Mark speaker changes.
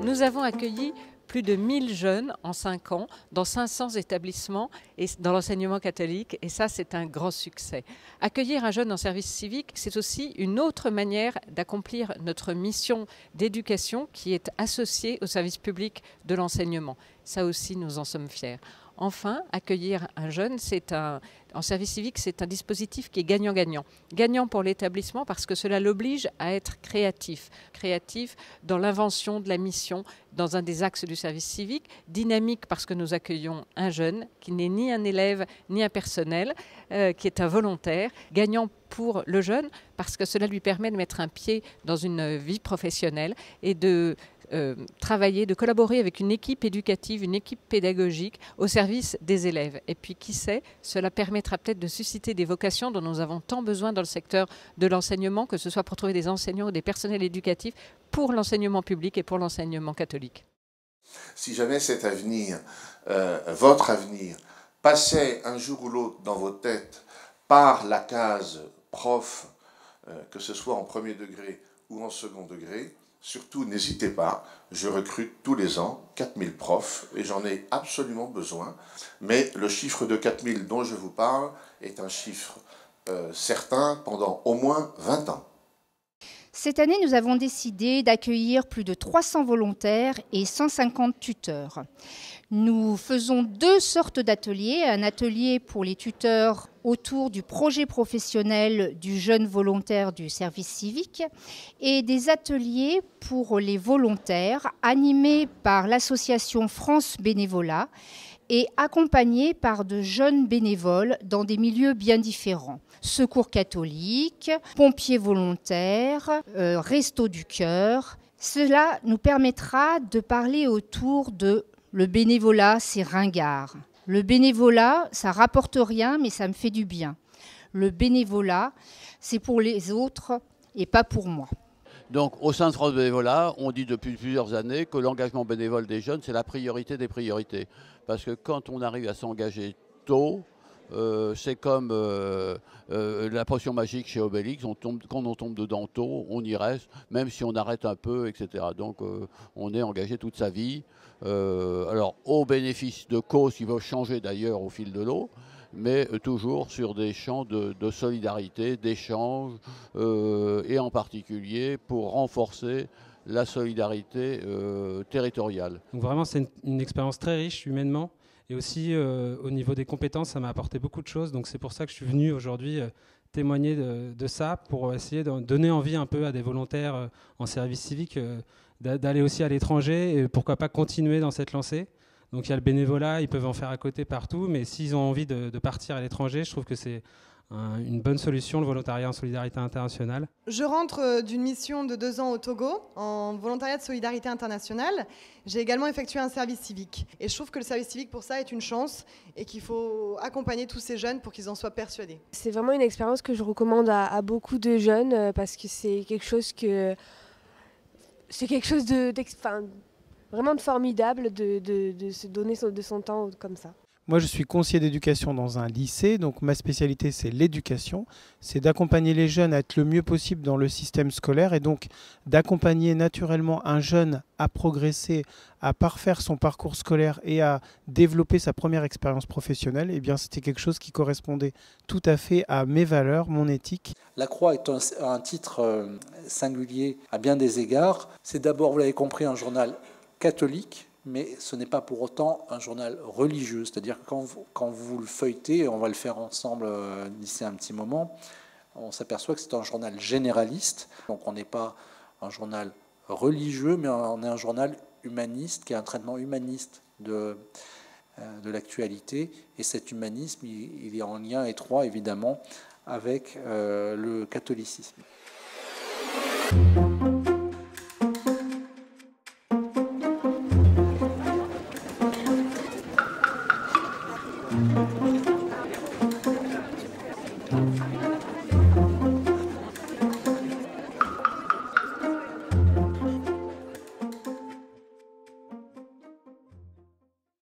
Speaker 1: Nous avons accueilli plus de 1000 jeunes en 5 ans dans 500 établissements et dans l'enseignement catholique, et ça c'est un grand succès. Accueillir un jeune en service civique, c'est aussi une autre manière d'accomplir notre mission d'éducation qui est associée au service public de l'enseignement. Ça aussi nous en sommes fiers. Enfin, accueillir un jeune, en service civique, c'est un dispositif qui est gagnant-gagnant. Gagnant pour l'établissement parce que cela l'oblige à être créatif. Créatif dans l'invention de la mission, dans un des axes du service civique. Dynamique parce que nous accueillons un jeune qui n'est ni un élève ni un personnel, qui est un volontaire. Gagnant pour le jeune parce que cela lui permet de mettre un pied dans une vie professionnelle et de travailler, de collaborer avec une équipe éducative, une équipe pédagogique au service des élèves. Et puis, qui sait, cela permettra peut-être de susciter des vocations dont nous avons tant besoin dans le secteur de l'enseignement, que ce soit pour trouver des enseignants ou des personnels éducatifs pour l'enseignement public et pour l'enseignement catholique.
Speaker 2: Si jamais cet avenir, votre avenir, passait un jour ou l'autre dans vos têtes par la case prof, que ce soit en premier degré ou en second degré, surtout, n'hésitez pas, je recrute tous les ans 4000 profs et j'en ai absolument besoin. Mais le chiffre de 4000 dont je vous parle est un chiffre certain pendant au moins 20 ans.
Speaker 3: Cette année, nous avons décidé d'accueillir plus de 300 volontaires et 150 tuteurs. Nous faisons 2 sortes d'ateliers. Un atelier pour les tuteurs autour du projet professionnel du jeune volontaire du service civique et des ateliers pour les volontaires animés par l'association France Bénévolat et accompagnés par de jeunes bénévoles dans des milieux bien différents. Secours catholique, pompiers volontaires, Restos du Cœur. Cela nous permettra de parler autour de le bénévolat, c'est ringard. Le bénévolat, ça rapporte rien, mais ça me fait du bien. Le bénévolat, c'est pour les autres et pas pour moi.
Speaker 4: Donc, au sein de France Bénévolat, on dit depuis plusieurs années que l'engagement bénévole des jeunes, c'est la priorité des priorités. Parce que quand on arrive à s'engager tôt, c'est comme la potion magique chez Obélix, quand on tombe dedans tôt, on y reste, même si on arrête un peu, etc. Donc on est engagé toute sa vie. Alors au bénéfice de causes qui vont changer d'ailleurs au fil de l'eau, mais toujours sur des champs de solidarité, d'échange, et en particulier pour renforcer la solidarité territoriale.
Speaker 5: Donc vraiment c'est une expérience très riche humainement. Et aussi, au niveau des compétences, ça m'a apporté beaucoup de choses. Donc c'est pour ça que je suis venu aujourd'hui témoigner de ça, pour essayer de donner envie un peu à des volontaires en service civique d'aller aussi à l'étranger et pourquoi pas continuer dans cette lancée. Donc il y a le bénévolat, ils peuvent en faire à côté partout, mais s'ils ont envie de partir à l'étranger, je trouve que c'est une bonne solution, le volontariat en solidarité internationale.
Speaker 6: Je rentre d'une mission de 2 ans au Togo, en volontariat de solidarité internationale. J'ai également effectué un service civique. Et je trouve que le service civique, pour ça, est une chance et qu'il faut accompagner tous ces jeunes pour qu'ils en soient persuadés.
Speaker 7: C'est vraiment une expérience que je recommande à beaucoup de jeunes parce que c'est quelque chose vraiment de formidable de se donner de son temps comme ça.
Speaker 8: Moi, je suis conseiller d'éducation dans un lycée, donc ma spécialité, c'est l'éducation. C'est d'accompagner les jeunes à être le mieux possible dans le système scolaire et donc d'accompagner naturellement un jeune à progresser, à parfaire son parcours scolaire et à développer sa première expérience professionnelle. Eh bien, c'était quelque chose qui correspondait tout à fait à mes valeurs, mon éthique.
Speaker 9: La Croix est un titre singulier à bien des égards. C'est d'abord, vous l'avez compris, un journal catholique, mais ce n'est pas pour autant un journal religieux. C'est-à-dire que quand vous le feuilletez, on va le faire ensemble d'ici un petit moment, on s'aperçoit que c'est un journal généraliste. Donc on n'est pas un journal religieux, mais on est un journal humaniste, qui a un traitement humaniste de l'actualité. Et cet humanisme, il est en lien étroit, évidemment, avec le catholicisme.